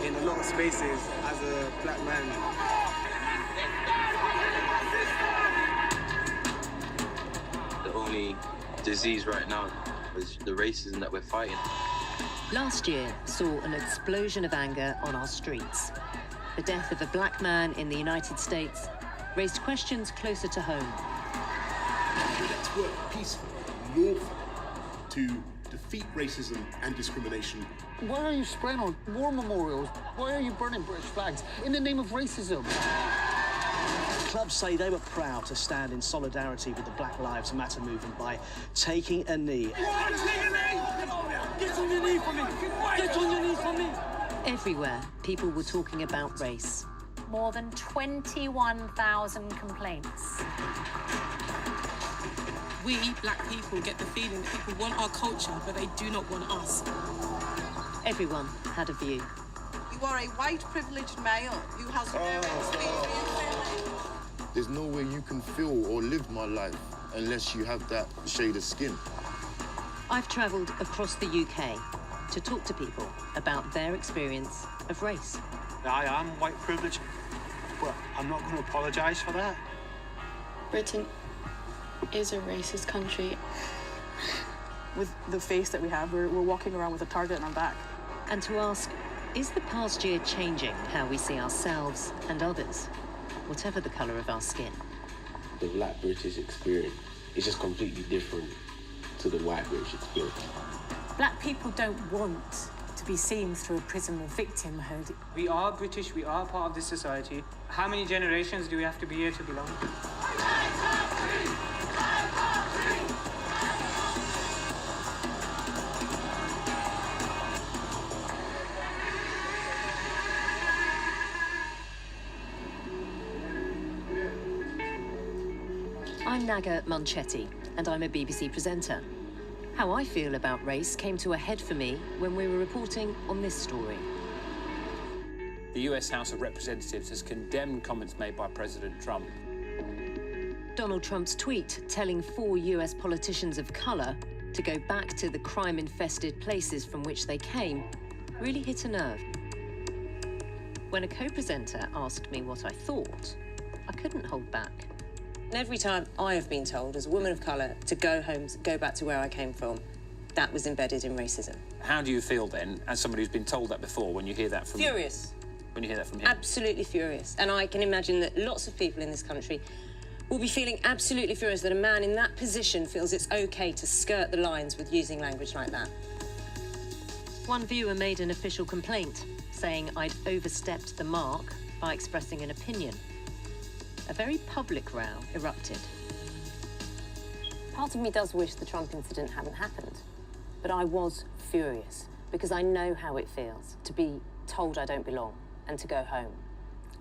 in a lot of spaces as a black man. The only disease right now is the racism that we're fighting. Last year saw an explosion of anger on our streets. The death of a black man in the United States raised questions closer to home. Let's work peacefully, lawfully, to defeat racism and discrimination. Why are you spraying on war memorials? Why are you burning British flags in the name of racism? Clubs say they were proud to stand in solidarity with the Black Lives Matter movement by taking a knee. Get on your knee for me! Get on your knees for me! Everywhere, people were talking about race. More than 21,000 complaints. We, black people, get the feeling that people want our culture, but they do not want us. Everyone had a view. You are a white, privileged male who has no experience. There's no way you can feel or live my life unless you have that shade of skin. I've travelled across the UK to talk to people about their experience of race. I am white privileged, but I'm not going to apologise for that. Britain is a racist country. With the face that we have, we're walking around with a target on our back. And to ask, is the past year changing how we see ourselves and others, whatever the colour of our skin? The black British experience is just completely different to the white British experience. Black people don't want to be seen through a prism of victimhood. We are British, we are part of this society. How many generations do we have to be here to belong? I'm Naga Munchetty, and I'm a BBC presenter. How I feel about race came to a head for me when we were reporting on this story. The US House of Representatives has condemned comments made by President Trump. Donald Trump's tweet telling 4 US politicians of colour to go back to the crime-infested places from which they came really hit a nerve. When a co-presenter asked me what I thought, I couldn't hold back. Every time I have been told, as a woman of colour, to go home, go back to where I came from, that was embedded in racism. How do you feel then, as somebody who's been told that before, when you hear that from... Furious. When you hear that from him? Absolutely furious. And I can imagine that lots of people in this country will be feeling absolutely furious that a man in that position feels it's OK to skirt the lines with using language like that. One viewer made an official complaint, saying I'd overstepped the mark by expressing an opinion. A very public row erupted. Part of me does wish the Trump incident hadn't happened, but I was furious because I know how it feels to be told I don't belong and to go home.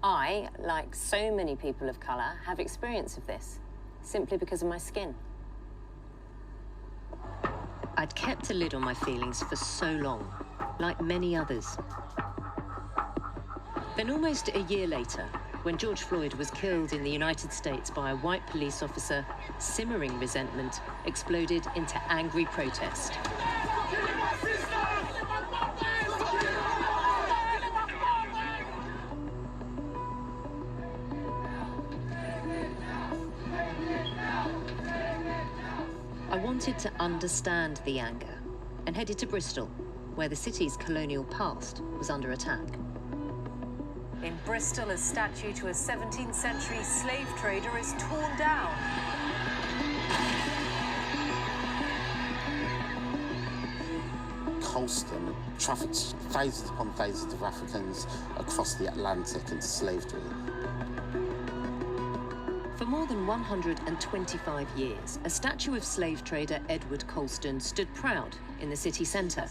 I, like so many people of colour, have experience of this, simply because of my skin. I'd kept a lid on my feelings for so long, like many others. Then almost a year later, when George Floyd was killed in the United States by a white police officer, simmering resentment exploded into angry protest. I wanted to understand the anger and headed to Bristol, where the city's colonial past was under attack. In Bristol, a statue to a 17th century slave trader is torn down. Colston trafficked thousands upon thousands of Africans across the Atlantic into slavery. For more than 125 years, a statue of slave trader Edward Colston stood proud in the city centre.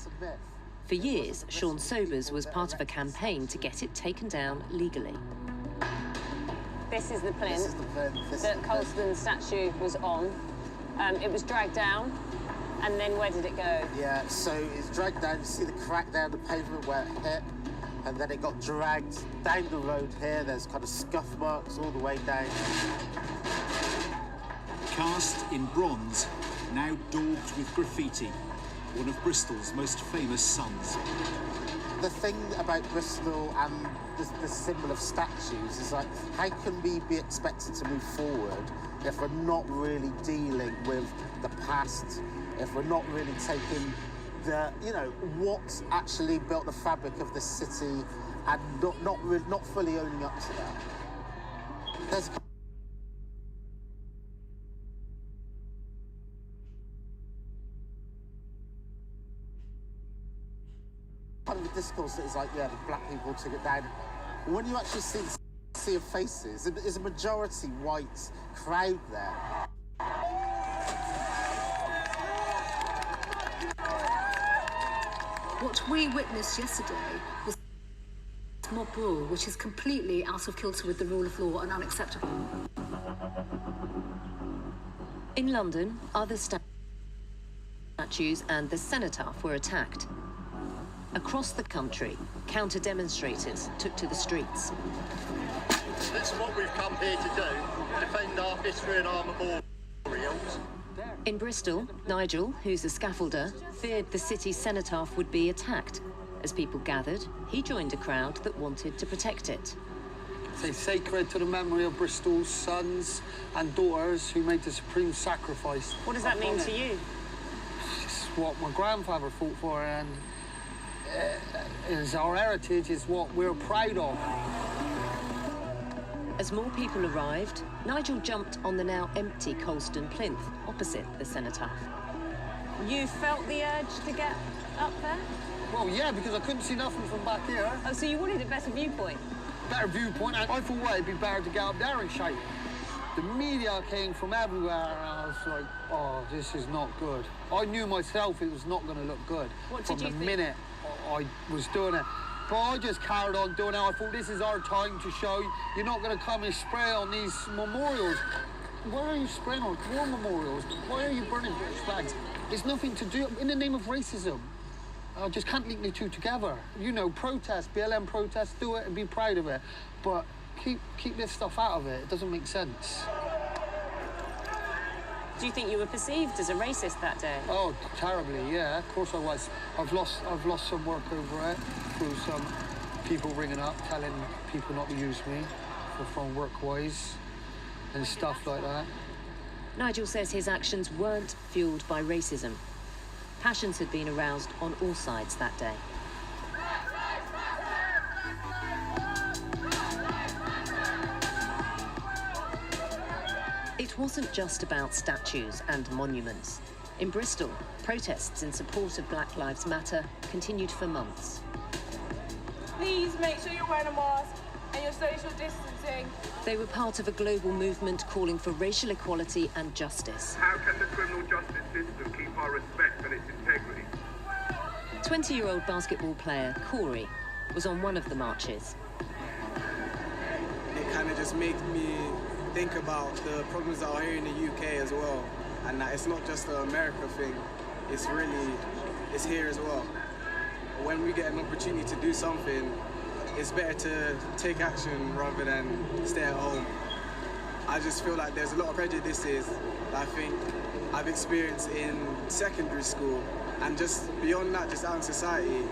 For years, Sean Sobers was part of a campaign to get it taken down legally. This is the plinth that Colston's statue was on. It was dragged down, and then where did it go? Yeah, so it's dragged down. You see the crack down the pavement where it hit, and then it got dragged down the road here. There's kind of scuff marks all the way down. Cast in bronze, now daubed with graffiti. One of Bristol's most famous sons. The thing about Bristol and the symbol of statues is like, how can we be expected to move forward if we're not really dealing with the past, if we're not really taking the, you know, what's actually built the fabric of this city and not fully owning up to that. There's kind of a discourse that is like, yeah, the black people took it down. When you actually see the sea of faces, there's a majority white crowd there. What we witnessed yesterday was mob rule, which is completely out of kilter with the rule of law and unacceptable. In London, other statues and the cenotaph were attacked. Across the country, counter-demonstrators took to the streets. This is what we've come here to do, defend our history and our memorials. In Bristol, Nigel, who's a scaffolder, feared the city's cenotaph would be attacked. As people gathered, he joined a crowd that wanted to protect it. It's sacred to the memory of Bristol's sons and daughters who made the supreme sacrifice. What does that mean to you? It's what my grandfather fought for, and is our heritage, is what we're proud of. As more people arrived, Nigel jumped on the now empty Colston plinth opposite the cenotaph. You felt the urge to get up there? Well, yeah, because I couldn't see nothing from back here. Oh, so you wanted a better viewpoint? Better viewpoint, and I thought, well, it'd be better to get up there and shout. The media came from everywhere, and I was like, oh, this is not good. I knew myself it was not going to look good from the minute I was doing it. But I just carried on doing it. I thought, this is our time to show. You're not going to come and spray on these memorials. Why are you spraying on war memorials? Why are you burning British flags? It's nothing to do, in the name of racism. I just can't link the two together. You know, protest, BLM protest, do it and be proud of it. But keep this stuff out of it. It doesn't make sense. Do you think you were perceived as a racist that day? Oh, terribly, yeah. Of course I was. I've lost some work over it through some people ringing up, telling people not to use me for phone work-wise and stuff like that. Nigel says his actions weren't fueled by racism. Passions had been aroused on all sides that day. It wasn't just about statues and monuments. In Bristol, protests in support of Black Lives Matter continued for months. Please make sure you're wearing a mask and you're social distancing. They were part of a global movement calling for racial equality and justice. How can the criminal justice system keep our respect and its integrity? 20-year-old basketball player Corey was on one of the marches. It kind of just makes me think about the problems that are here in the UK as well, and that it's not just an America thing, it's here as well. When we get an opportunity to do something, it's better to take action rather than stay at home. I just feel like there's a lot of prejudices that I think I've experienced in secondary school, and just beyond that, just out in society,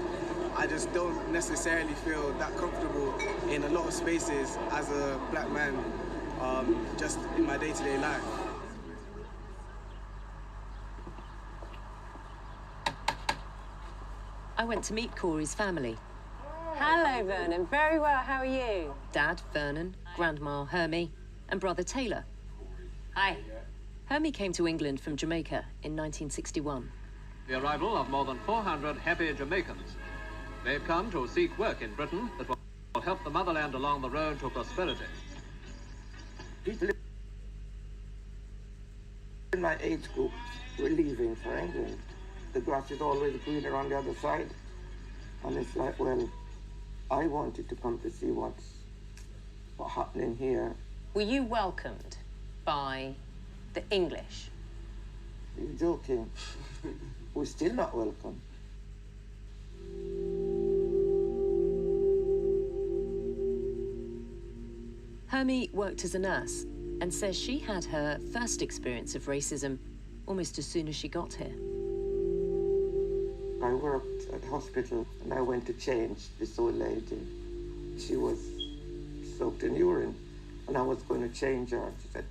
I just don't necessarily feel that comfortable in a lot of spaces as a black man, just in my day-to-day life. I went to meet Corey's family. Hello, Vernon. Very well. How are you? Dad, Vernon, Grandma, Hermie, and brother Taylor. Hi. Hermie came to England from Jamaica in 1961. The arrival of more than 400 happy Jamaicans. They've come to seek work in Britain that will help the motherland along the road to prosperity. People in my age group were leaving for England. The grass is always greener on the other side. And it's like, well, I wanted to come to see what's happening here. Were you welcomed by the English? Are you joking? We're still not welcome. Hermie worked as a nurse and says she had her first experience of racism almost as soon as she got here. I worked at the hospital and I went to change this old lady. She was soaked in urine and I was going to change her. She said,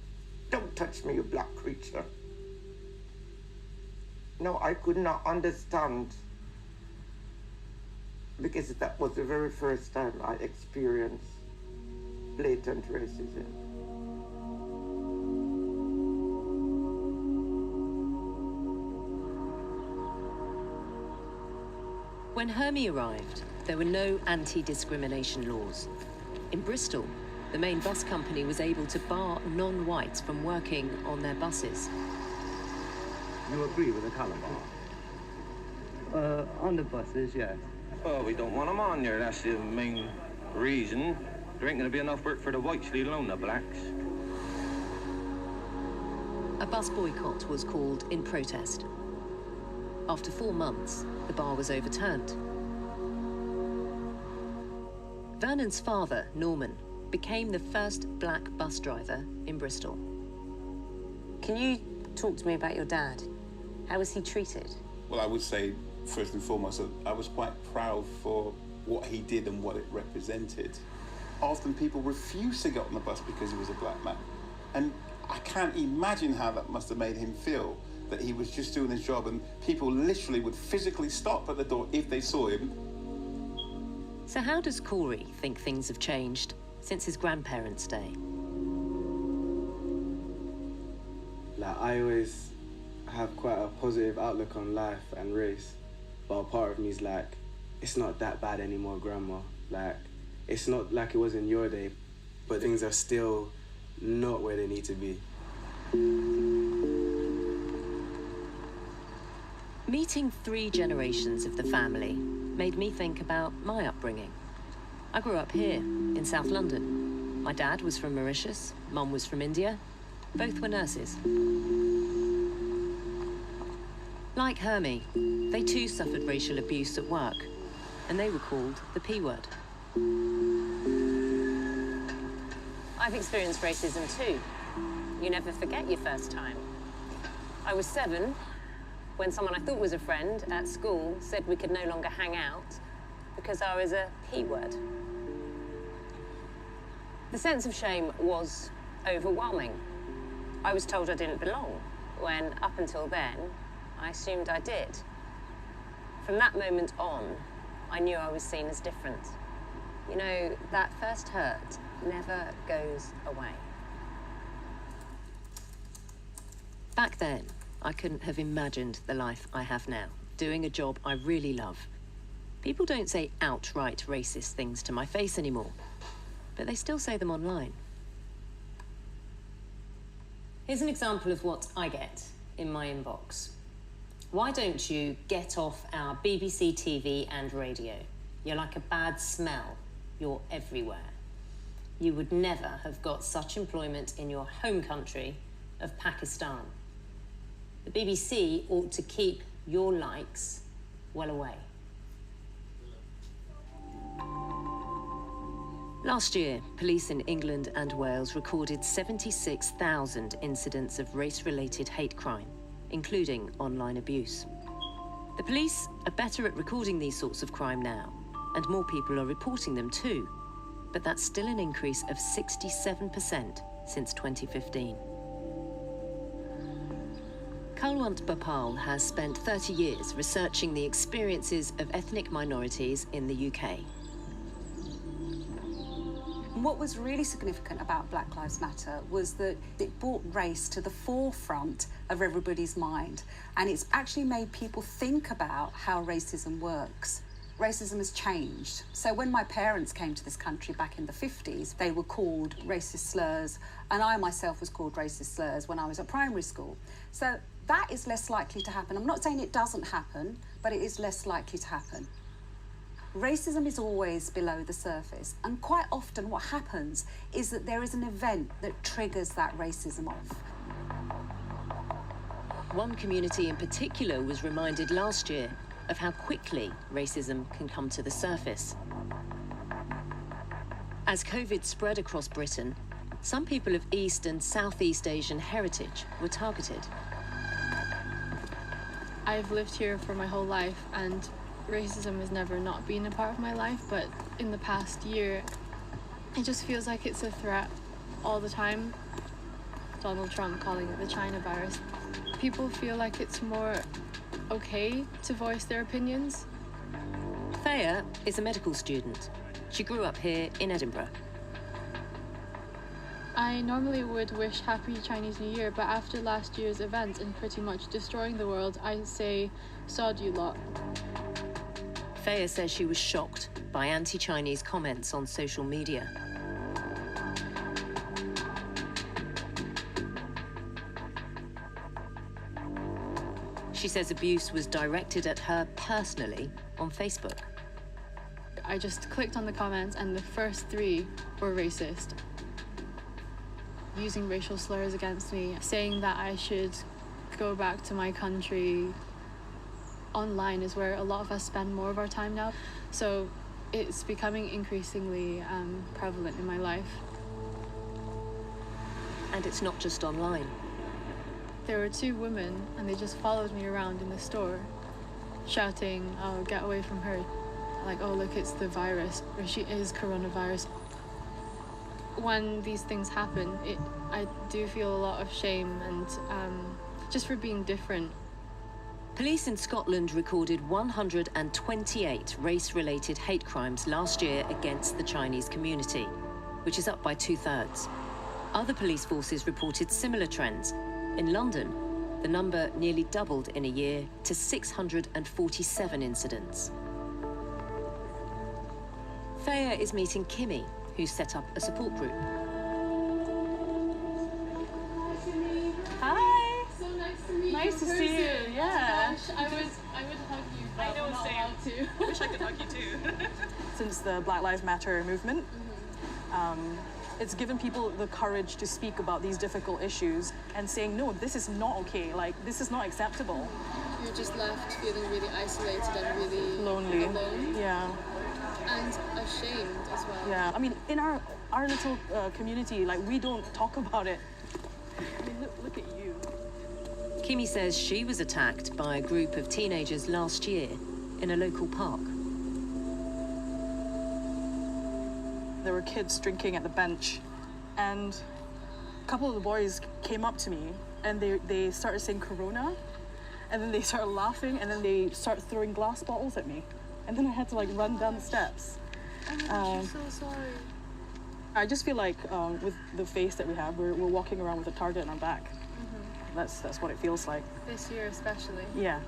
"Don't touch me, you black creature." No, I could not understand, because that was the very first time I experienced blatant racism. When Hermie arrived, there were no anti-discrimination laws. In Bristol, the main bus company was able to bar non-whites from working on their buses. You agree with the colour bar? On the buses, yes. Well, we don't want them on there. That's the main reason. There ain't going to be enough work for the whites, let alone the blacks. A bus boycott was called in protest. After 4 months, the bar was overturned. Vernon's father, Norman, became the first black bus driver in Bristol. Can you talk to me about your dad? How was he treated? Well, I would say, first and foremost, I was quite proud for what he did and what it represented. Often people refused to get on the bus because he was a black man. And I can't imagine how that must have made him feel, that he was just doing his job and people literally would physically stop at the door if they saw him. So how does Corey think things have changed since his grandparents' day? Like, I always have quite a positive outlook on life and race, but a part of me is like, it's not that bad anymore, Grandma. Like, it's not like it was in your day, but things are still not where they need to be. Meeting 3 generations of the family made me think about my upbringing. I grew up here in South London. My dad was from Mauritius, Mum was from India. Both were nurses. Like Hermie, they too suffered racial abuse at work, and they were called the P word. I've experienced racism too. You never forget your first time. I was 7 when someone I thought was a friend at school said we could no longer hang out because I was a P word. The sense of shame was overwhelming. I was told I didn't belong, when up until then, I assumed I did. From that moment on, I knew I was seen as different. You know, that first hurt never goes away. Back then, I couldn't have imagined the life I have now, doing a job I really love. People don't say outright racist things to my face anymore, but they still say them online. Here's an example of what I get in my inbox. Why don't you get off our BBC TV and radio? You're like a bad smell. You're everywhere. You would never have got such employment in your home country of Pakistan. The BBC ought to keep your likes well away. Last year, police in England and Wales recorded 76,000 incidents of race-related hate crime, including online abuse. The police are better at recording these sorts of crime now, and more people are reporting them too, but that's still an increase of 67% since 2015. Kulwant Bhopal has spent 30 years researching the experiences of ethnic minorities in the UK. What was really significant about Black Lives Matter was that it brought race to the forefront of everybody's mind, and it's actually made people think about how racism works. Racism has changed. So when my parents came to this country back in the 50s, they were called racist slurs, and I myself was called racist slurs when I was at primary school. So that is less likely to happen. I'm not saying it doesn't happen, but it is less likely to happen. Racism is always below the surface, and quite often what happens is that there is an event that triggers that racism off. One community in particular was reminded last year of how quickly racism can come to the surface. As COVID spread across Britain, some people of East and Southeast Asian heritage were targeted. I've lived here for my whole life, and racism has never not been a part of my life, but in the past year, it just feels like it's a threat all the time. Donald Trump calling it the China virus. People feel like it's more okay to voice their opinions. Thea is a medical student. She grew up here in Edinburgh. I normally would wish Happy Chinese New Year, but after last year's event and pretty much destroying the world, I say, sod you lot. Thea says she was shocked by anti-Chinese comments on social media. She says abuse was directed at her personally on Facebook. I just clicked on the comments and the first 3 were racist. Using racial slurs against me, saying that I should go back to my country. Online is where a lot of us spend more of our time now, so it's becoming increasingly prevalent in my life. And it's not just online. There were 2 women and they just followed me around in the store, shouting, "Oh, get away from her." Like, "Oh, look, it's the virus," or "She is coronavirus." When these things happen, I do feel a lot of shame and just for being different. Police in Scotland recorded 128 race-related hate crimes last year against the Chinese community, which is up by 2/3. Other police forces reported similar trends. In London, the number nearly doubled in a year to 647 incidents. Thea is meeting Kimmy, who's set up a support group. Hi. So nice to meet you. Nice to see you. Yeah. Gosh, I would hug you, but I know, I'm not same. allowed to. I wish I could hug you too. Since the Black Lives Matter movement, it's given people the courage to speak about these difficult issues and saying, no, this is not okay. Like, this is not acceptable. You're just left feeling really isolated and really Lonely. alone. Yeah. And ashamed as well. Yeah. I mean, in our little community, like, we don't talk about it. I mean, look at you. Kimmy says she was attacked by a group of teenagers last year in a local park. There were kids drinking at the bench, and a couple of the boys came up to me and they started saying Corona, and then they started laughing, and then they started throwing glass bottles at me, and then I had to like run down the steps. I'm so sorry. I just feel like with the face that we have, we're walking around with a target on our back. That's what it feels like. This year especially. Yeah.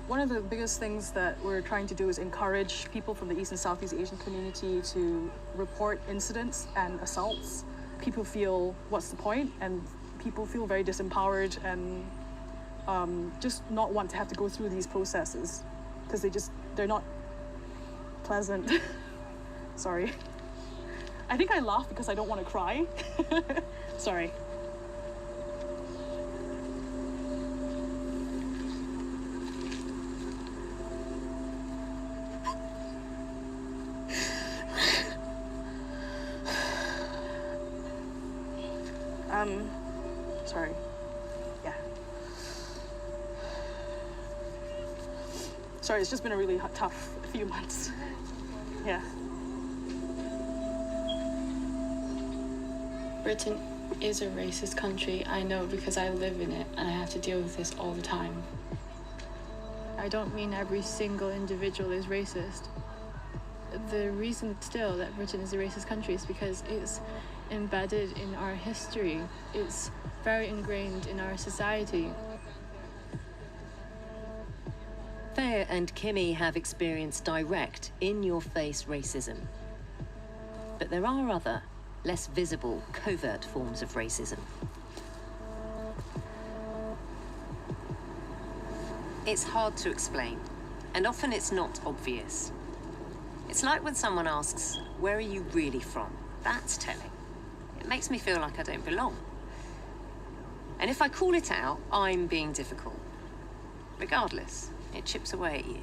One of the biggest things that we're trying to do is encourage people from the East and Southeast Asian community to report incidents and assaults. People feel, what's the point? And people feel very disempowered and just not want to have to go through these processes because they're not pleasant. Sorry. I think I laugh because I don't want to cry. Sorry. Sorry. Yeah. Sorry, it's just been a really tough few months. Yeah. Britain is a racist country. I know because I live in it and I have to deal with this all the time. I don't mean every single individual is racist. The reason still that Britain is a racist country is because it's embedded in our history. It's very ingrained in our society. Thea and Kimmy have experienced direct, in-your-face racism. But there are other, less visible, covert forms of racism. It's hard to explain, and often it's not obvious. It's like when someone asks, "Where are you really from?" That's telling. It makes me feel like I don't belong. And if I call it out, I'm being difficult. Regardless, it chips away at you.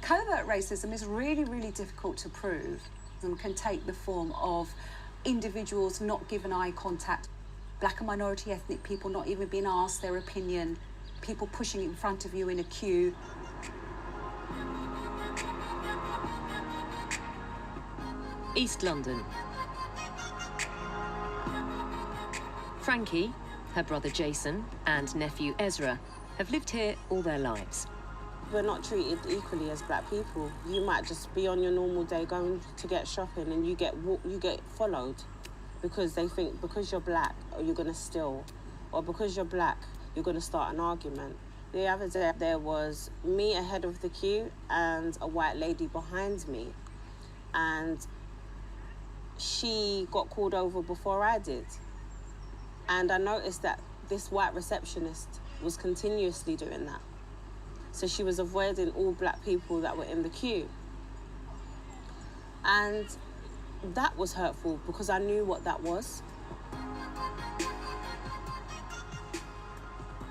Covert racism is really, really difficult to prove and can take the form of individuals not given eye contact, black and minority ethnic people not even being asked their opinion, people pushing in front of you in a queue. East London. Frankie, her brother Jason, and nephew Ezra have lived here all their lives. We're not treated equally as black people. You might just be on your normal day going to get shopping and you get followed because they think because you're black you're going to steal, or because you're black you're going to start an argument. The other day there was me ahead of the queue and a white lady behind me, and she got called over before I did. And I noticed that this white receptionist was continuously doing that. So she was avoiding all black people that were in the queue. And that was hurtful because I knew what that was.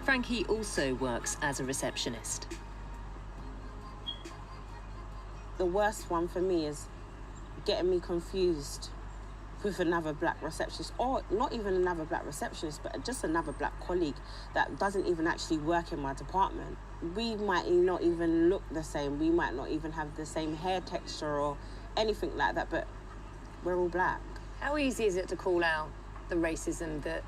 Frankie also works as a receptionist. The worst one for me is getting me confused with another black receptionist, or not even another black receptionist, but just another black colleague that doesn't even actually work in my department. We might not even look the same, we might not even have the same hair texture or anything like that, but we're all black. How easy is it to call out the racism that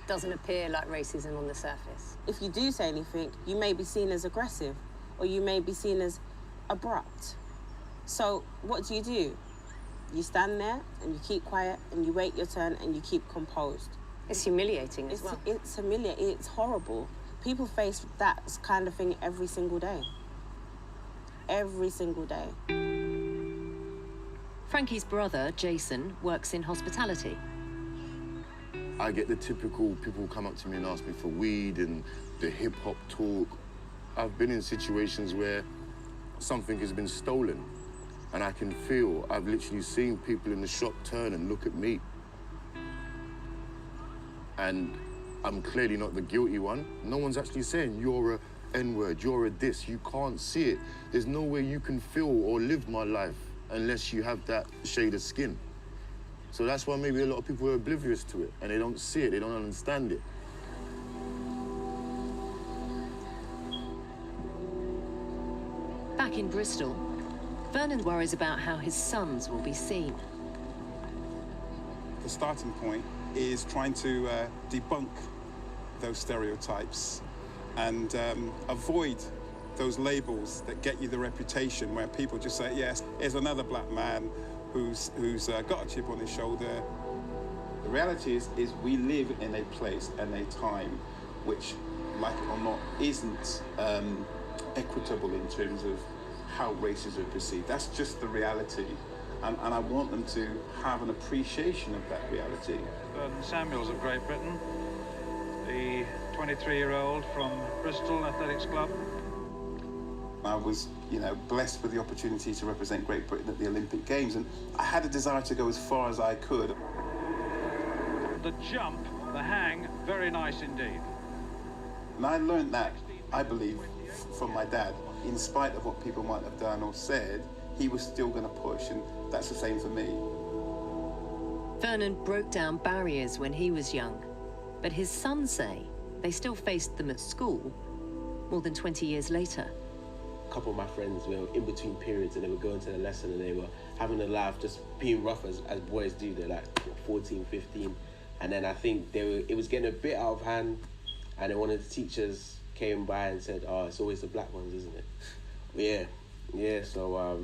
doesn't appear like racism on the surface? If you do say anything, you may be seen as aggressive, or you may be seen as abrupt. So what do? You stand there and you keep quiet and you wait your turn and you keep composed. It's humiliating as well. It's humiliating, it's horrible. People face that kind of thing every single day. Every single day. Frankie's brother, Jason, works in hospitality. I get the typical people come up to me and ask me for weed and the hip-hop talk. I've been in situations where something has been stolen. And I can feel, I've literally seen people in the shop turn and look at me. And I'm clearly not the guilty one. No one's actually saying, you're a N-word, you're a this. You can't see it. There's no way you can feel or live my life unless you have that shade of skin. So that's why maybe a lot of people are oblivious to it and they don't see it, they don't understand it. Back in Bristol, Vernon worries about how his sons will be seen. The starting point is trying to debunk those stereotypes and avoid those labels that get you the reputation where people just say, yes, here's another black man who's got a chip on his shoulder. The reality is we live in a place and a time which, like it or not, isn't equitable in terms of how races are perceived. That's just the reality. And I want them to have an appreciation of that reality. Vernon Samuels of Great Britain, the 23-year-old from Bristol Athletics Club. I was, blessed with the opportunity to represent Great Britain at the Olympic Games, and I had a desire to go as far as I could. The jump, the hang, very nice indeed. And I learned that, I believe, from my dad. In spite of what people might have done or said, he was still going to push, and that's the same for me. Vernon broke down barriers when he was young, but his sons say they still faced them at school more than 20 years later. A couple of my friends were in between periods and they were going to the lesson and they were having a laugh, just being rough as boys do. They're like 14, 15. And then I think it was getting a bit out of hand, and then one of the teachers came by and said, oh, it's always the black ones, isn't it? Yeah, so,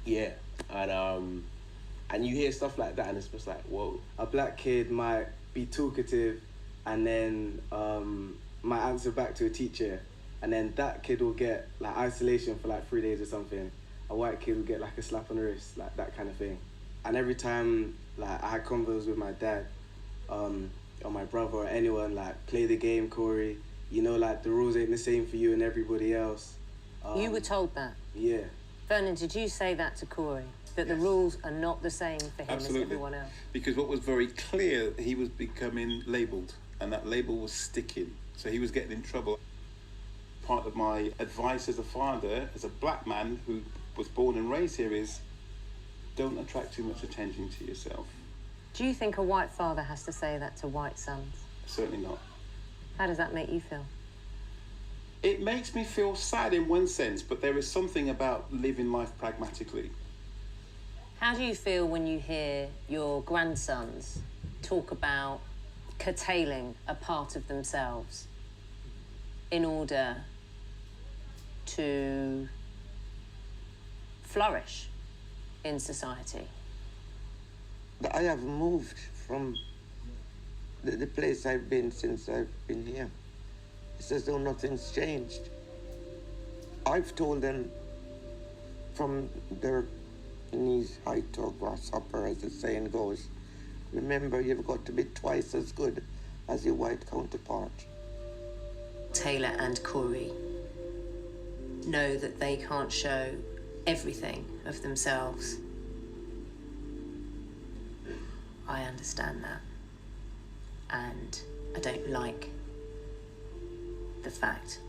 yeah. And you hear stuff like that and it's just like, whoa. A black kid might be talkative and then might answer back to a teacher, and then that kid will get like isolation for like 3 days or something. A white kid will get like a slap on the wrist, like that kind of thing. And every time like I had convos with my dad, or my brother or anyone, like, play the game, Corey. Like, the rules ain't the same for you and everybody else. You were told that? Yeah. Vernon, did you say that to Corey? That the rules are not the same for him as everyone else? Because what was very clear, he was becoming labelled, and that label was sticking. So he was getting in trouble. Part of my advice as a father, as a black man who was born and raised here, is don't attract too much attention to yourself. Do you think a white father has to say that to white sons? Certainly not. How does that make you feel? It makes me feel sad in one sense, but there is something about living life pragmatically. How do you feel when you hear your grandsons talk about curtailing a part of themselves in order to flourish in society? I have moved from the place I've been since I've been here. It's as though nothing's changed. I've told them from their knees high to a grasshopper, as the saying goes, remember, you've got to be twice as good as your white counterpart. Taylor and Corey know that they can't show everything of themselves. I understand that. And I don't like the fact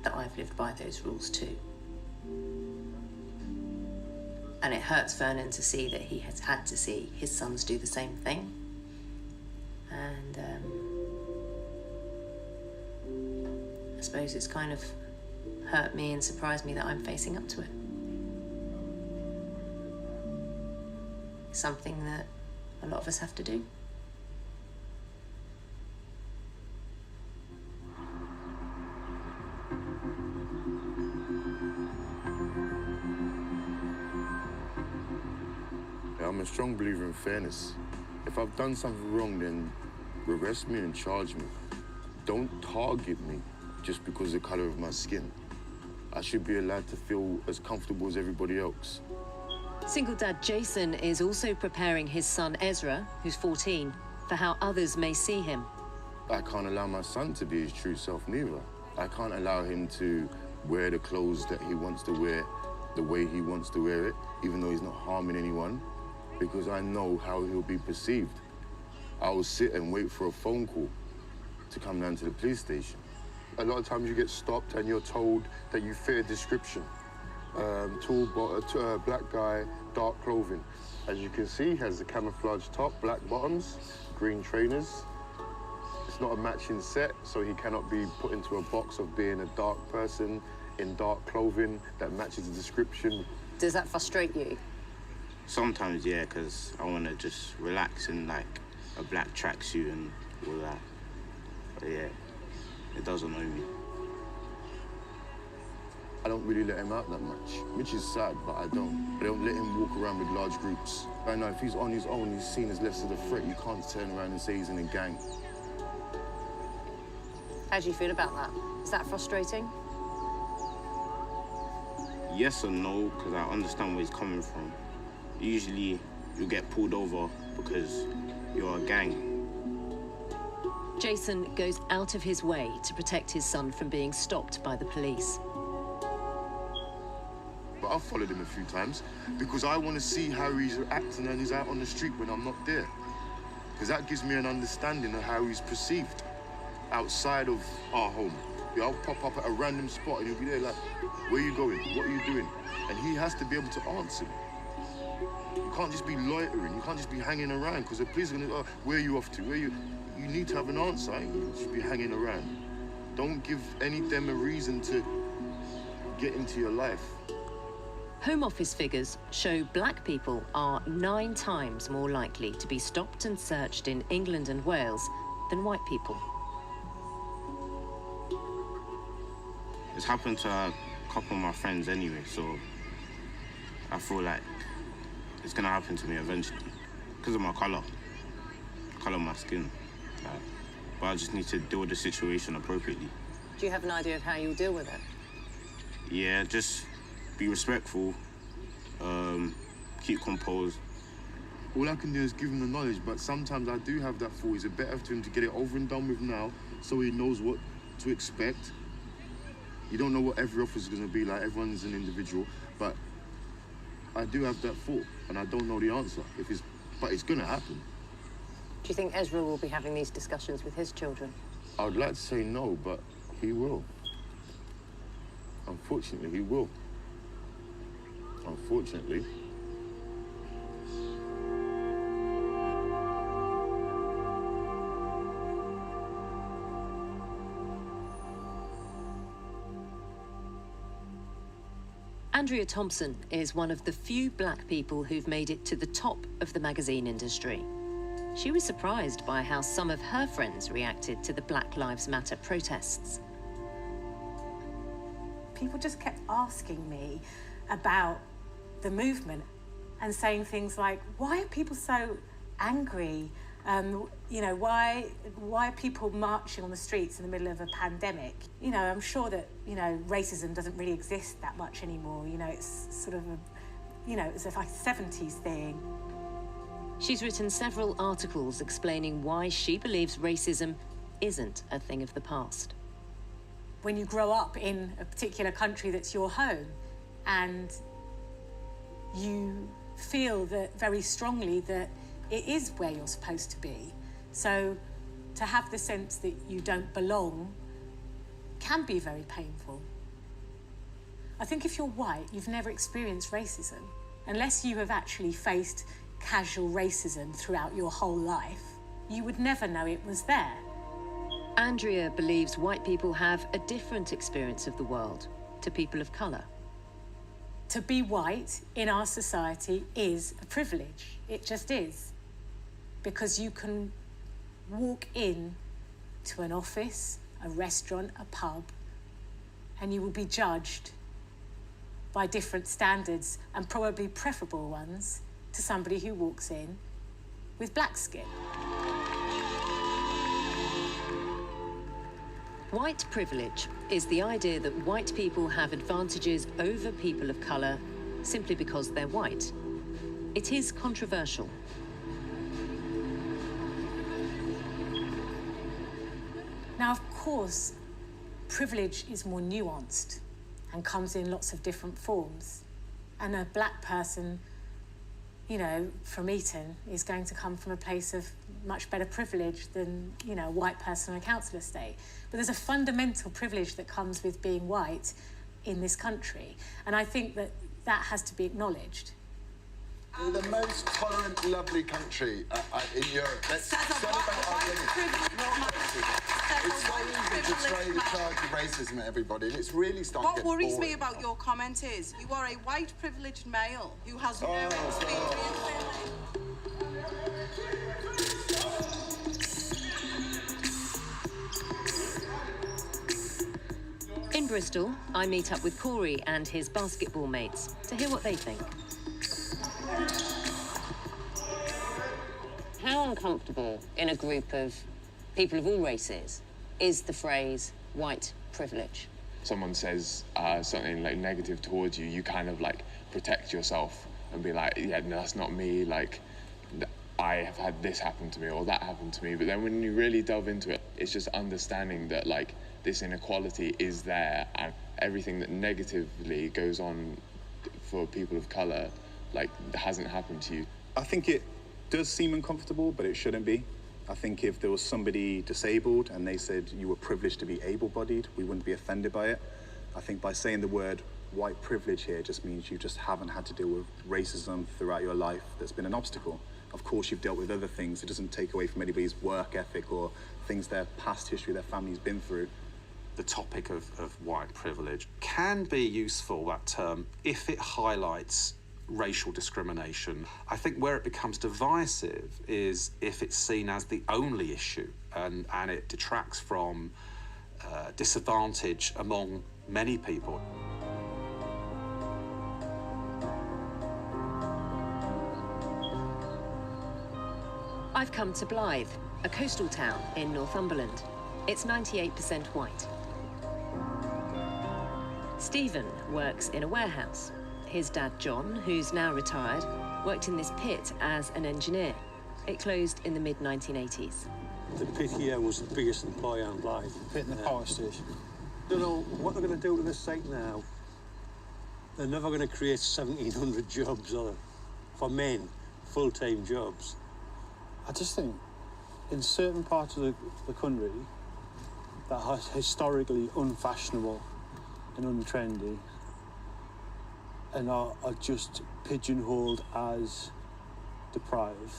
that I've lived by those rules too. And it hurts Vernon to see that he has had to see his sons do the same thing. And I suppose it's kind of hurt me and surprised me that I'm facing up to it. It's something that a lot of us have to do. I'm a strong believer in fairness. If I've done something wrong, then arrest me and charge me. Don't target me just because of the colour of my skin. I should be allowed to feel as comfortable as everybody else. Single dad Jason is also preparing his son Ezra, who's 14, for how others may see him. I can't allow my son to be his true self neither. I can't allow him to wear the clothes that he wants to wear the way he wants to wear it, even though he's not harming anyone, because I know how he'll be perceived. I will sit and wait for a phone call to come down to the police station. A lot of times you get stopped and you're told that you fit a description. Tall, black guy, dark clothing. As you can see, he has a camouflage top, black bottoms, green trainers. It's not a matching set, so he cannot be put into a box of being a dark person in dark clothing that matches the description. Does that frustrate you? Sometimes, yeah, because I want to just relax in like a black tracksuit and all that. But yeah, it does annoy me. I don't really let him out that much, which is sad, but I don't. I don't let him walk around with large groups. I know if he's on his own, he's seen as less of a threat. You can't turn around and say he's in a gang. How do you feel about that? Is that frustrating? Yes and no, because I understand where he's coming from. Usually, you get pulled over because you're a gang. Jason goes out of his way to protect his son from being stopped by the police. But I've followed him a few times because I want to see how he's acting and he's out on the street when I'm not there. Because that gives me an understanding of how he's perceived outside of our home. Yeah, I'll pop up at a random spot and he'll be there like, where are you going? What are you doing? And he has to be able to answer. You can't just be loitering. You can't just be hanging around because the police are going to, oh, where are you off to? You need to have an answer. You just be hanging around. Don't give any them a reason to get into your life. Home Office figures show black people are 9 times more likely to be stopped and searched in England and Wales than white people. It's happened to a couple of my friends anyway, so I feel like it's gonna happen to me eventually because of my color of my skin. But I just need to deal with the situation appropriately. Do you have an idea of how you'll deal with it? Yeah, just be respectful, keep composed. All I can do is give him the knowledge, but sometimes I do have that thought. Is it better for him to get it over and done with now so he knows what to expect? You don't know what every officer is going to be like. Everyone's an individual, but I do have that thought, and I don't know the answer. But it's going to happen. Do you think Ezra will be having these discussions with his children? I would like to say no, but he will. Unfortunately, he will. Unfortunately. Andrea Thompson is one of the few black people who've made it to the top of the magazine industry. She was surprised by how some of her friends reacted to the Black Lives Matter protests. People just kept asking me about the movement and saying things like, why are people so angry? You know, why are people marching on the streets in the middle of a pandemic? You know, I'm sure that, you know, racism doesn't really exist that much anymore. You know, it's sort of a, you know, it's like a 70s thing. She's written several articles explaining why she believes racism isn't a thing of the past. When you grow up in a particular country that's your home and you feel that very strongly that it is where you're supposed to be. So to have the sense that you don't belong can be very painful. I think if you're white, you've never experienced racism. Unless you have actually faced casual racism throughout your whole life, you would never know it was there. Andrea believes white people have a different experience of the world to people of colour. To be white in our society is a privilege. It just is. Because you can walk in to an office, a restaurant, a pub, and you will be judged by different standards and probably preferable ones to somebody who walks in with black skin. White privilege is the idea that white people have advantages over people of colour simply because they're white. It is controversial. Now, of course, privilege is more nuanced and comes in lots of different forms. And a black person, you know, from Eton is going to come from a place of much better privilege than, you know, a white person on a council estate. But there's a fundamental privilege that comes with being white in this country. And I think that that has to be acknowledged. We're the most tolerant, lovely country in Europe. Let's celebrate our women. It's so easy to throw the charge of racism at everybody, and it's really starting to get boring. What worries me about your comment is you are a white privileged male who has no experience in In Bristol, I meet up with Corey and his basketball mates to hear what they think. How uncomfortable in a group of people of all races is the phrase white privilege? Someone says something like negative towards you, you kind of like protect yourself and be like, yeah, no, that's not me, like I have had this happen to me or that happened to me. But then when you really delve into it, it's just understanding that like this inequality is there and everything that negatively goes on for people of colour like hasn't happened to you. I think it does seem uncomfortable, but it shouldn't be. I think if there was somebody disabled and they said you were privileged to be able-bodied, we wouldn't be offended by it. I think by saying the word white privilege here just means you just haven't had to deal with racism throughout your life that's been an obstacle. Of course, you've dealt with other things. It doesn't take away from anybody's work ethic or things their past history, their family's been through. The topic of white privilege can be useful, that term, if it highlights racial discrimination. I think where it becomes divisive is if it's seen as the only issue and it detracts from disadvantage among many people. I've come to Blythe, a coastal town in Northumberland. It's 98% white. Stephen works in a warehouse. His dad, John, who's now retired, worked in this pit as an engineer. It closed in the mid-1980s. The pit here was the biggest employer on Blythe. Pit in the power station. Don't know what they're going to do to this site now. They're never going to create 1,700 jobs for men, full-time jobs. I just think in certain parts of the country that are historically unfashionable and untrendy and are just pigeonholed as deprived,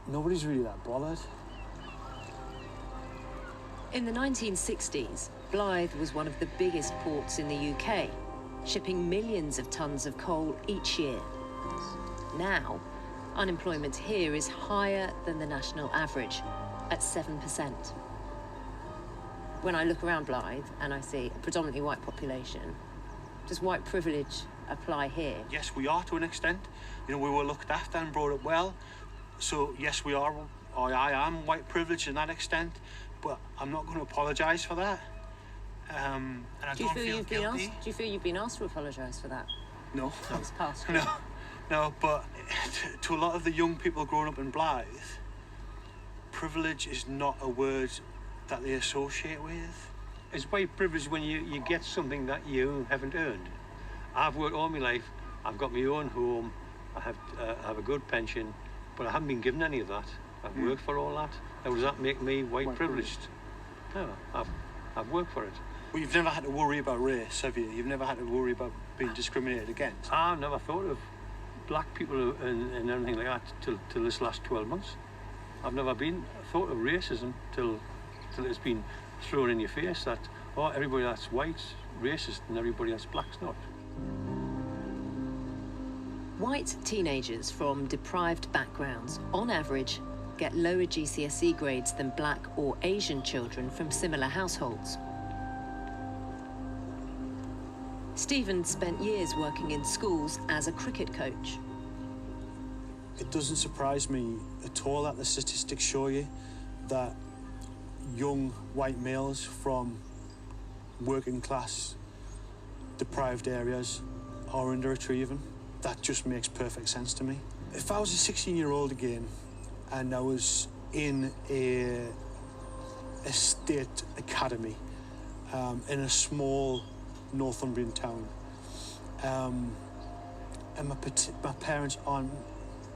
nobody's really that bothered. In the 1960s, Blythe was one of the biggest ports in the UK. shipping millions of tons of coal each year. Now, unemployment here is higher than the national average, at 7%. When I look around Blythe and I see a predominantly white population, does white privilege apply here? Yes, we are to an extent. You know, we were looked after and brought up well. So, yes, we are, or I am white privileged in that extent, but I'm not going to apologise for that. And I don't feel guilty. Do you feel you've been asked to apologise for that? No. That was past. No, but to a lot of the young people growing up in Blythe, privilege is not a word that they associate with. It's white privilege when you get something that you haven't earned. I've worked all my life, I've got my own home, I have a good pension, but I haven't been given any of that. I've worked for all that. Now, does that make me white privileged? No, I've worked for it. Well, you've never had to worry about race, have you? You've never had to worry about being discriminated against? I've never thought of black people and anything like that till this last 12 months. I've never thought of racism till it's been thrown in your face that, oh, everybody that's white's racist and everybody that's black's not. White teenagers from deprived backgrounds, on average, get lower GCSE grades than black or Asian children from similar households. Stephen spent years working in schools as a cricket coach. It doesn't surprise me at all that the statistics show you that young white males from working class, deprived areas are underachieving. That just makes perfect sense to me. If I was a 16-year-old again and I was in a state academy in a small Northumbrian town, and my parents aren't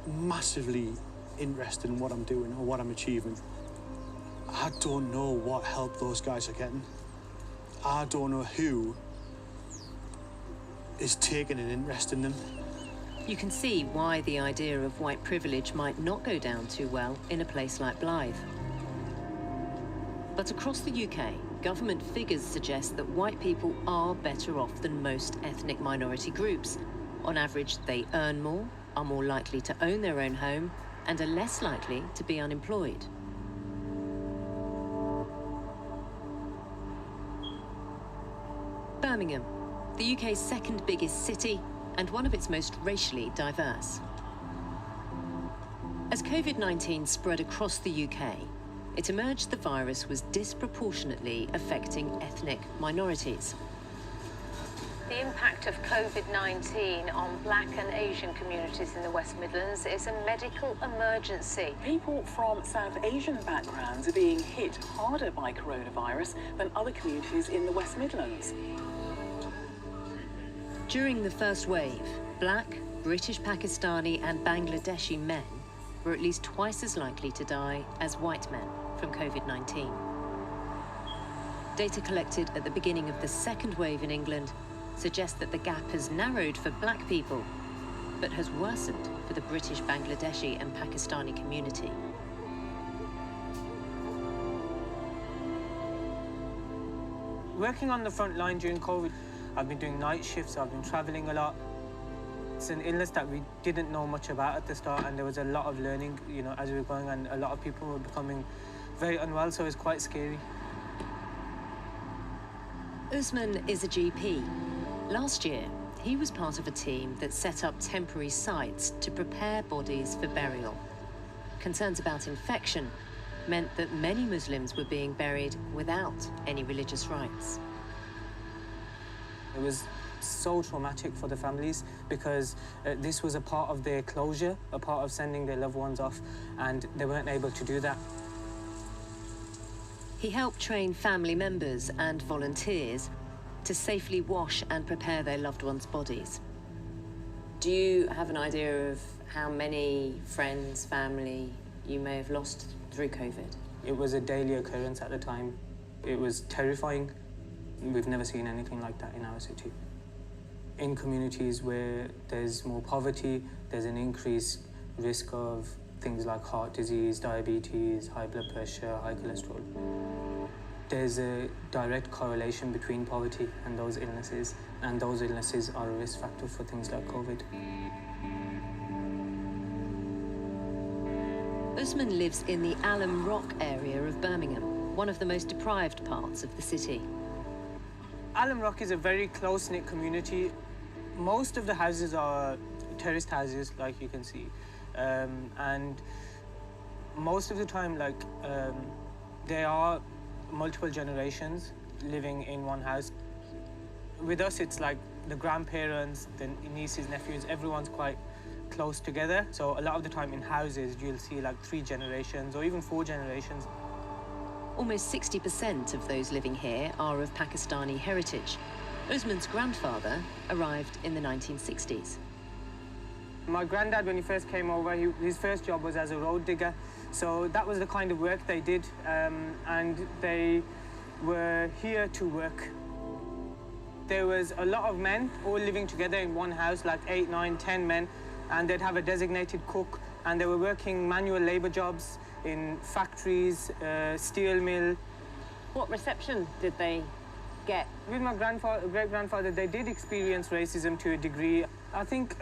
massively interested in what I'm doing or what I'm achieving, I don't know what help those guys are getting. I don't know who is taking an interest in them. You can see why the idea of white privilege might not go down too well in a place like Blythe. But across the UK, government figures suggest that white people are better off than most ethnic minority groups. On average, they earn more, are more likely to own their own home, and are less likely to be unemployed. Birmingham, the UK's second biggest city and one of its most racially diverse. As COVID-19 spread across the UK, it emerged the virus was disproportionately affecting ethnic minorities. The impact of COVID-19 on black and Asian communities in the West Midlands is a medical emergency. People from South Asian backgrounds are being hit harder by coronavirus than other communities in the West Midlands. During the first wave, black, British, Pakistani and Bangladeshi men were at least twice as likely to die as white men from COVID-19. Data collected at the beginning of the second wave in England suggests that the gap has narrowed for black people, but has worsened for the British, Bangladeshi and Pakistani community. Working on the front line during COVID, I've been doing night shifts, I've been traveling a lot. It's an illness that we didn't know much about at the start, and there was a lot of learning, you know, as we were going, and a lot of people were becoming very unwell, so it was quite scary. Usman is a GP. Last year, he was part of a team that set up temporary sites to prepare bodies for burial. Concerns about infection meant that many Muslims were being buried without any religious rites. It was so traumatic for the families because this was a part of their closure, a part of sending their loved ones off, and they weren't able to do that. He helped train family members and volunteers to safely wash and prepare their loved ones' bodies. Do you have an idea of how many friends, family you may have lost through COVID? It was a daily occurrence at the time. It was terrifying. We've never seen anything like that in our city. In communities where there's more poverty, there's an increased risk of things like heart disease, diabetes, high blood pressure, high cholesterol. there's a direct correlation between poverty and those illnesses are a risk factor for things like COVID. Usman lives in the Alum Rock area of Birmingham, one of the most deprived parts of the city. Alum Rock is a very close-knit community. Most of the houses are terraced houses, like you can see, and most of the time, there are multiple generations living in one house. With us, it's like the grandparents, the nieces, nephews, everyone's quite close together. So a lot of the time in houses, you'll see like 3 generations or even 4 generations. Almost 60% of those living here are of Pakistani heritage. Usman's grandfather arrived in the 1960s. My granddad, when he first came over, his first job was as a road digger. So that was the kind of work they did, and they were here to work. There was a lot of men all living together in one house, like 8, 9, 10 men, and they'd have a designated cook, and they were working manual labor jobs in factories, steel mill. What reception did they get? With my great-grandfather, they did experience racism to a degree. I think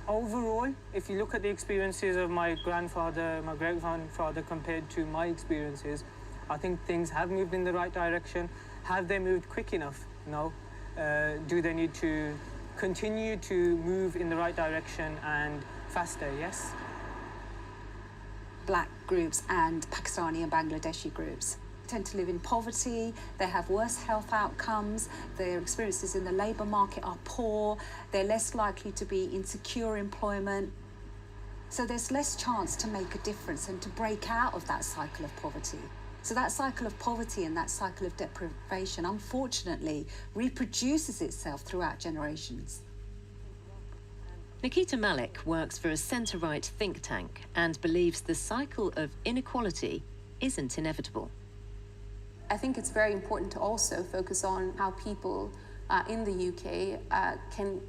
overall, if you look at the experiences of my grandfather, my great-grandfather compared to my experiences, I think things have moved in the right direction. Have they moved quick enough? No. Do they need to continue to move in the right direction and faster? Yes. Black groups and Pakistani and Bangladeshi groups tend to live in poverty, they have worse health outcomes, their experiences in the labour market are poor, they're less likely to be in secure employment. So there's less chance to make a difference and to break out of that cycle of poverty. So that cycle of poverty and that cycle of deprivation, unfortunately, reproduces itself throughout generations. Nikita Malik works for a centre-right think tank and believes the cycle of inequality isn't inevitable. I think it's very important to also focus on how people in the UK can,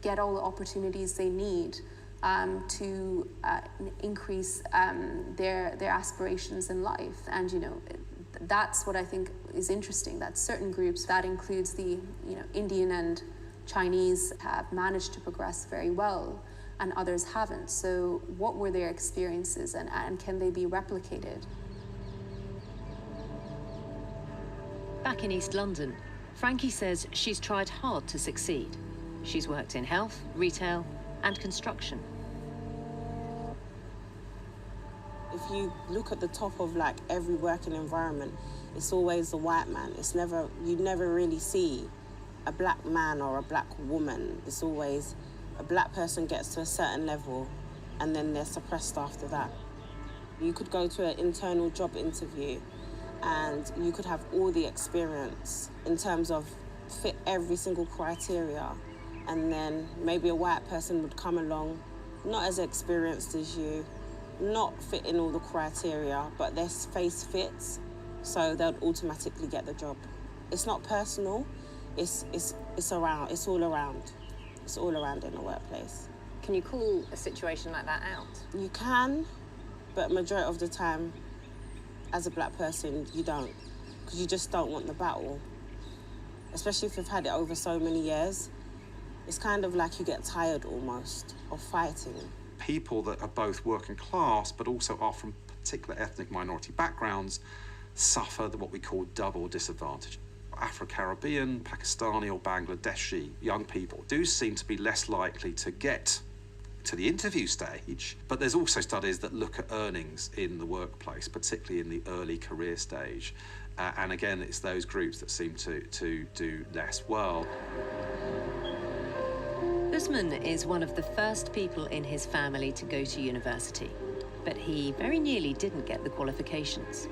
get all the opportunities they need to increase their aspirations in life. And, that's what I think is interesting, that certain groups, that includes the, Indian and Chinese, have managed to progress very well and others haven't. So what were their experiences and can they be replicated? Back in East London, Frankie says she's tried hard to succeed. She's worked in health, retail, and construction. If you look at the top of every working environment, it's always the white man. You never really see a black man or a black woman. It's always a black person gets to a certain level and then they're suppressed after that. You could go to an internal job interview and you could have all the experience in terms of fit every single criteria, and then maybe a white person would come along, not as experienced as you, not fitting all the criteria, but their face fits, so they'll automatically get the job. It's not personal, it's around, it's all around. It's all around in the workplace. Can you call a situation like that out? You can, but majority of the time, as a black person, you don't, because you just don't want the battle. Especially if you've had it over so many years. It's kind of like you get tired almost of fighting. People that are both working class but also are from particular ethnic minority backgrounds suffer what we call double disadvantage. Afro-Caribbean, Pakistani or Bangladeshi young people do seem to be less likely to get to the interview stage, but there's also studies that look at earnings in the workplace, particularly in the early career stage. And again, it's those groups that seem to do less well. Usman is one of the first people in his family to go to university, but he very nearly didn't get the qualifications.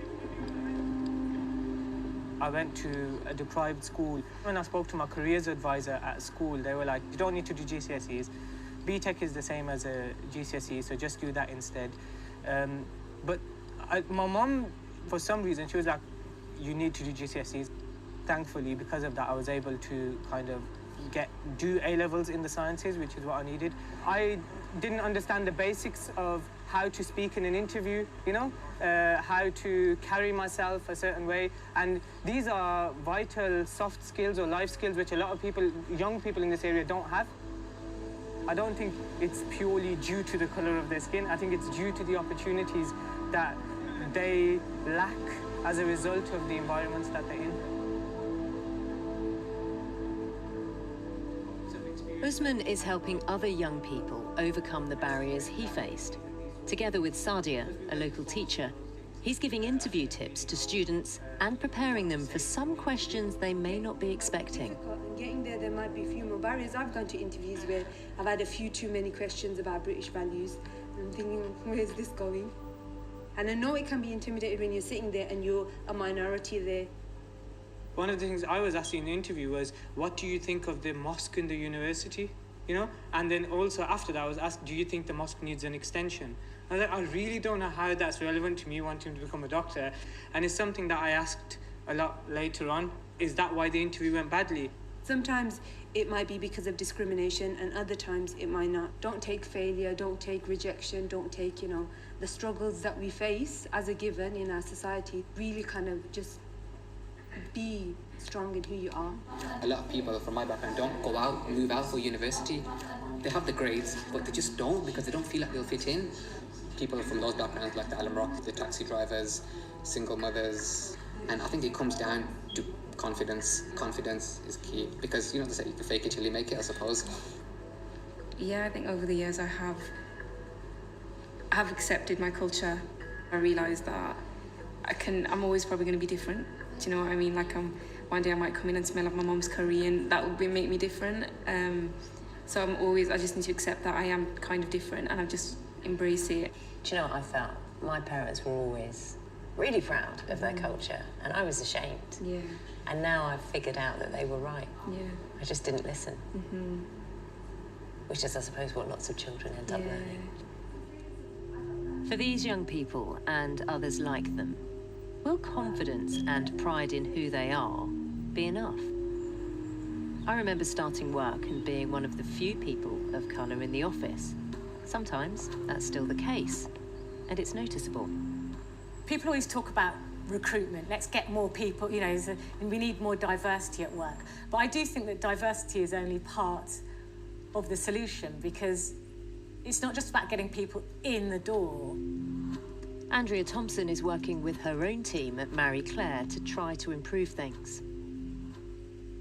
I went to a deprived school. When I spoke to my careers advisor at school, they were like, you don't need to do GCSEs. BTEC is the same as a GCSE, so just do that instead. But my mom, for some reason, she was like, you need to do GCSEs. Thankfully, because of that, I was able to kind of do A-levels in the sciences, which is what I needed. I didn't understand the basics of how to speak in an interview, you know, how to carry myself a certain way. And these are vital soft skills or life skills which a lot of people, young people in this area, don't have. I don't think it's purely due to the colour of their skin. I think it's due to the opportunities that they lack as a result of the environments that they're in. Usman is helping other young people overcome the barriers he faced. Together with Sadia, a local teacher, he's giving interview tips to students and preparing them for some questions they may not be expecting. Getting there might be a few more barriers. I've gone to interviews where I've had a few too many questions about British values. I'm thinking, where's this going? And I know it can be intimidating when you're sitting there and you're a minority there. One of the things I was asked in the interview was, what do you think of the mosque in the university? You know? And then also after that I was asked, do you think the mosque needs an extension? I was like, I really don't know how that's relevant to me wanting to become a doctor. And it's something that I asked a lot later on. Is that why the interview went badly? Sometimes it might be because of discrimination and other times it might not. Don't take failure, don't take rejection, don't take, you know, the struggles that we face as a given in our society. Really kind of just be strong in who you are. A lot of people from my background don't go out, move out for university. They have the grades, but they just don't because they don't feel like they'll fit in. People from those backgrounds, like the Alan Rock, the taxi drivers, single mothers, and I think it comes down to confidence. Confidence is key because, you know, they say you can fake it till you make it, I suppose. Yeah, I think over the years I have accepted my culture. I realised that I'm always probably going to be different. Do you know what I mean? Like one day I might come in and smell like my mum's curry and that would make me different. So I just need to accept that I am kind of different and I just embrace it. Do you know what I felt? My parents were always really proud of their culture and I was ashamed. Yeah. And now I've figured out that they were right. Yeah. I just didn't listen. Mm-hmm. Which is, I suppose, what lots of children end up learning. For these young people and others like them, will confidence and pride in who they are be enough? I remember starting work and being one of the few people of colour in the office. Sometimes that's still the case, and it's noticeable. People always talk about recruitment. Let's get more people, you know, and we need more diversity at work. But I do think that diversity is only part of the solution because it's not just about getting people in the door. Andrea Thompson is working with her own team at Marie Claire to try to improve things.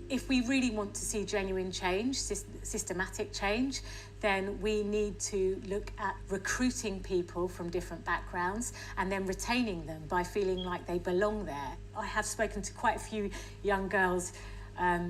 If we really want to see genuine change, systematic change, then we need to look at recruiting people from different backgrounds and then retaining them by feeling like they belong there. I have spoken to quite a few young girls,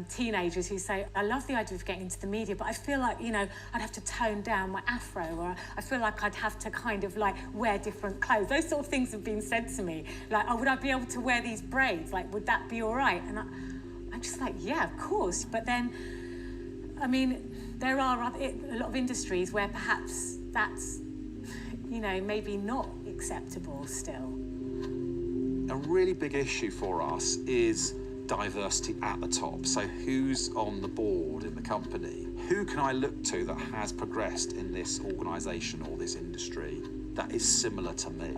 teenagers who say, I love the idea of getting into the media, but I feel like, you know, I'd have to tone down my afro, or I feel like I'd have to kind of like wear different clothes. Those sort of things have been said to me. Like, oh, would I be able to wear these braids? Like, would that be all right? And I'm just like, yeah, of course. But then, I mean, there are a lot of industries where perhaps that's, you know, maybe not acceptable still. A really big issue for us is diversity at the top. So who's on the board in the company? Who can I look to that has progressed in this organisation or this industry that is similar to me?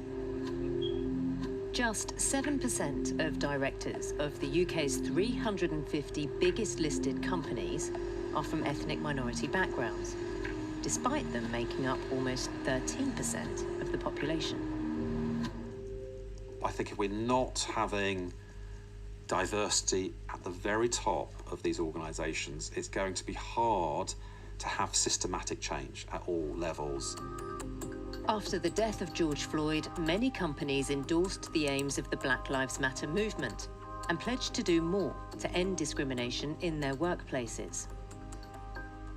Just 7% of directors of the UK's 350 biggest listed companies are from ethnic minority backgrounds, despite them making up almost 13% of the population. I think if we're not having diversity at the very top of these organisations, it's going to be hard to have systematic change at all levels. After the death of George Floyd, many companies endorsed the aims of the Black Lives Matter movement and pledged to do more to end discrimination in their workplaces.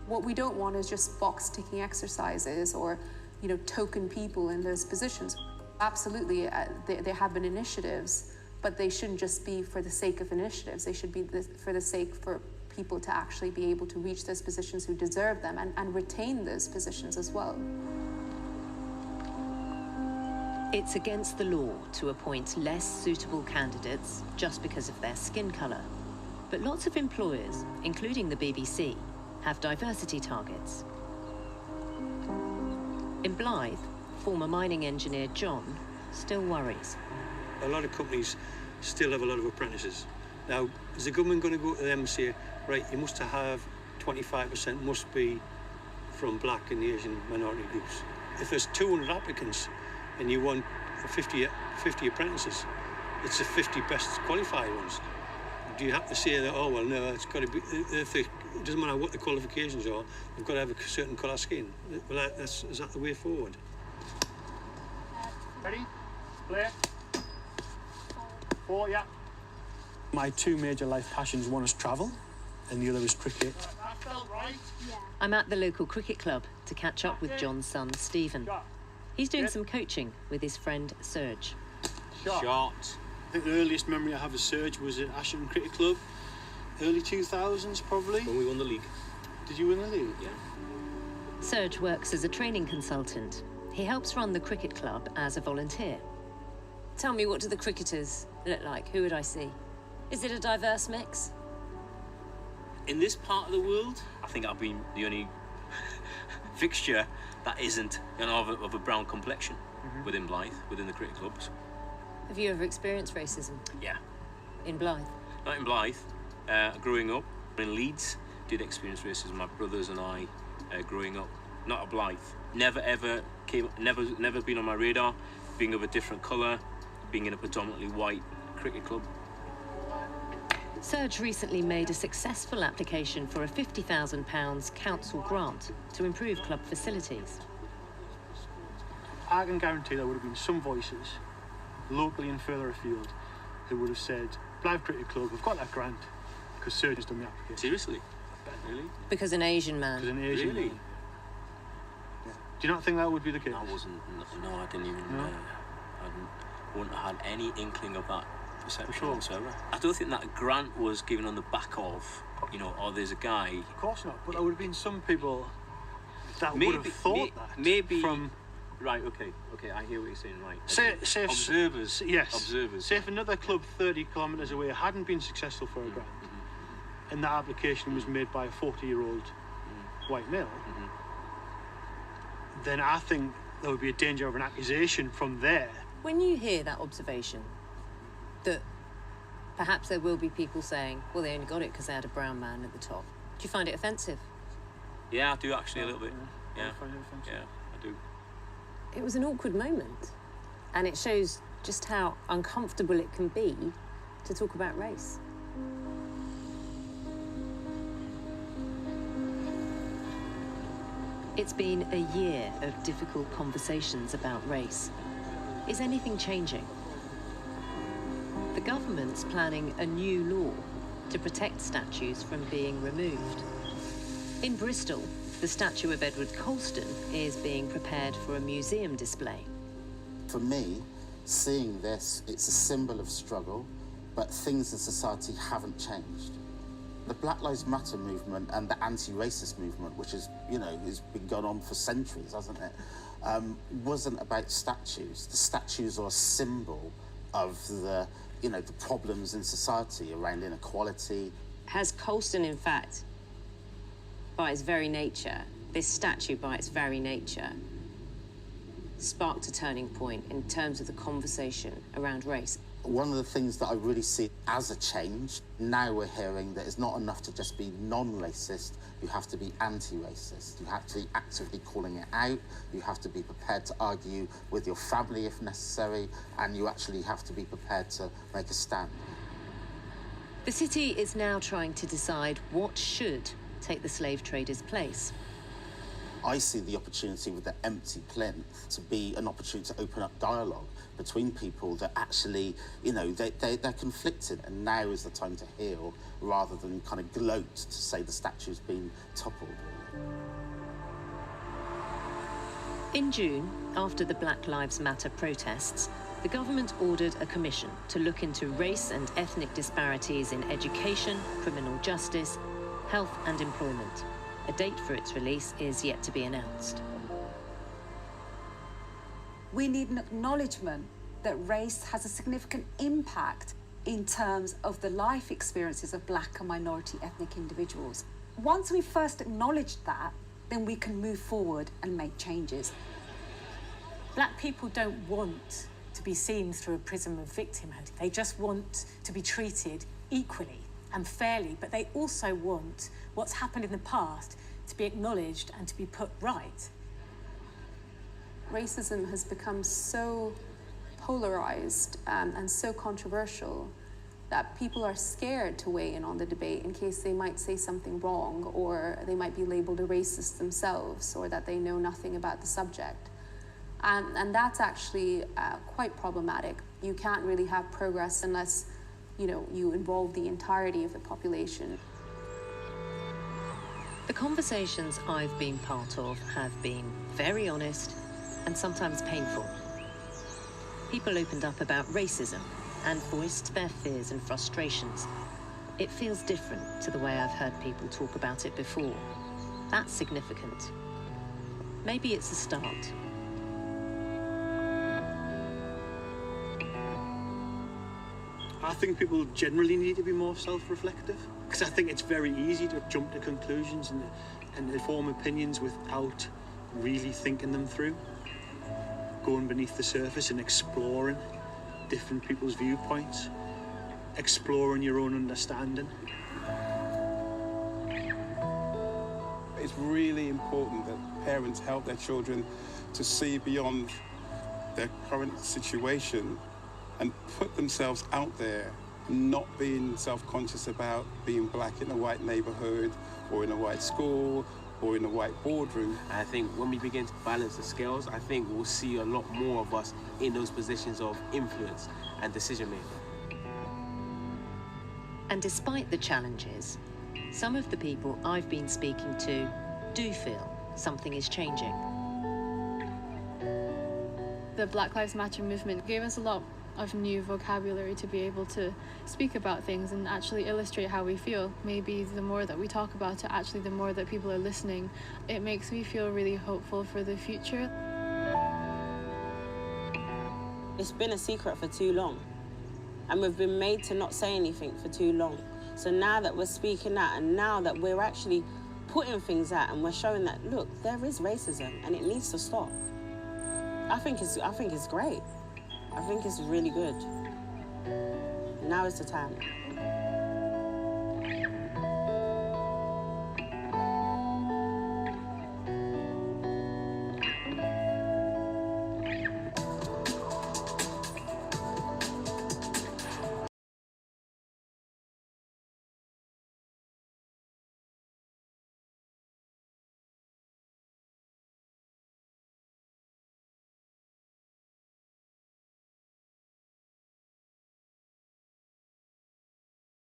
What we don't want is just box-ticking exercises or, you know, token people in those positions. Absolutely, there have been initiatives, but they shouldn't just be for the sake of initiatives. They should be for the sake for people to actually be able to reach those positions who deserve them and retain those positions as well. It's against the law to appoint less suitable candidates just because of their skin colour. But lots of employers, including the BBC, have diversity targets. In Blythe, former mining engineer John still worries. A lot of companies still have a lot of apprentices. Now, is the government going to go to them and say, right, you must have 25% must be from black and Asian minority groups? If there's 200 applicants and you want 50 apprentices, it's the 50 best qualified ones. Do you have to say that, oh, well, no, it's got to be, it doesn't matter what the qualifications are, they've got to have a certain colour skin? Well, is that the way forward? Ready? Play. 4, yeah. My two major life passions, one is travel and the other is cricket. I'm at the local cricket club to catch up with John's son, Stephen. He's doing some coaching with his friend, Serge. Shot. I think the earliest memory I have of Serge was at Ashton Cricket Club, early 2000s probably. When we won the league. Did you win the league? Yeah. Serge works as a training consultant. He helps run the cricket club as a volunteer. Tell me, what do the cricketers look like? Who would I see? Is it a diverse mix? In this part of the world, I think I've been the only fixture that isn't, of a brown complexion within Blythe, within the cricket clubs. Have you ever experienced racism? Yeah. In Blythe? Not in Blythe. Growing up in Leeds, did experience racism. My brothers and I, growing up, not at Blythe. Never ever been on my radar, being of a different colour, being in a predominantly white cricket club. Serge recently made a successful application for a £50,000 council grant to improve club facilities. I can guarantee there would have been some voices, locally and further afield, who would have said, Blythe Cricket Club, we've got that grant, because Serge has done the application. Seriously? Really? Because an Asian man. Because an Asian Really? man. Yeah. Do you not think that would be the case? I wasn't, no, I didn't even, No? I wouldn't have had any inkling of that perception whatsoever. I don't think that grant was given on the back of, there's a guy. Of course not, but there would have been some people that Maybe- would have thought that. Maybe from... Right, okay, I hear what you're saying, right. Say if, observers. Yes. Observers. Say if another club 30 kilometres away hadn't been successful for a grant, and that application was made by a 40-year-old white male, then I think there would be a danger of an accusation from there. When you hear that observation, that perhaps there will be people saying, well, they only got it because they had a brown man at the top, do you find it offensive? Yeah, I do actually a little bit. Yeah, I find it offensive. Yeah, I do. It was an awkward moment, and it shows just how uncomfortable it can be to talk about race. It's been a year of difficult conversations about race. Is anything changing? The government's planning a new law to protect statues from being removed. In Bristol, the statue of Edward Colston is being prepared for a museum display. For me, seeing this, it's a symbol of struggle, but things in society haven't changed. The Black Lives Matter movement and the anti-racist movement, which is, has been going on for centuries, hasn't it, wasn't about statues. The statues are a symbol of the problems in society around inequality. Has Colston, in fact, by its very nature, this statue by its very nature, sparked a turning point in terms of the conversation around race? One of the things that I really see as a change, now we're hearing that it's not enough to just be non-racist, you have to be anti-racist. You have to be actively calling it out, you have to be prepared to argue with your family if necessary, and you actually have to be prepared to make a stand. The city is now trying to decide what should take the slave traders' place. I see the opportunity with the empty plinth to be an opportunity to open up dialogue between people that actually, they're conflicted, and now is the time to heal rather than kind of gloat to say the statue's been toppled. In June, after the Black Lives Matter protests, the government ordered a commission to look into race and ethnic disparities in education, criminal justice, health and employment. A date for its release is yet to be announced. We need an acknowledgement that race has a significant impact in terms of the life experiences of black and minority ethnic individuals. Once we first acknowledge that, then we can move forward and make changes. Black people don't want to be seen through a prism of victimhood. They just want to be treated equally and fairly, but they also want what's happened in the past to be acknowledged and to be put right. Racism has become so polarized and so controversial that people are scared to weigh in on the debate in case they might say something wrong, or they might be labeled a racist themselves, or that they know nothing about the subject. And that's actually quite problematic. You can't really have progress unless, you involve the entirety of the population. The conversations I've been part of have been very honest and sometimes painful. People opened up about racism and voiced their fears and frustrations. It feels different to the way I've heard people talk about it before. That's significant. Maybe it's a start. I think people generally need to be more self-reflective, because I think it's very easy to jump to conclusions and form opinions without really thinking them through, going beneath the surface and exploring different people's viewpoints, exploring your own understanding. It's really important that parents help their children to see beyond their current situation and put themselves out there, not being self-conscious about being black in a white neighborhood or in a white school or in a white boardroom. I think when we begin to balance the scales, I think we'll see a lot more of us in those positions of influence and decision-making. And despite the challenges, some of the people I've been speaking to do feel something is changing. The Black Lives Matter movement gave us a lot of new vocabulary to be able to speak about things and actually illustrate how we feel. Maybe the more that we talk about it, actually the more that people are listening. It makes me feel really hopeful for the future. It's been a secret for too long, and we've been made to not say anything for too long. So now that we're speaking out, and now that we're actually putting things out and we're showing that, look, there is racism and it needs to stop. I think it's great. I think it's really good. Now is the time.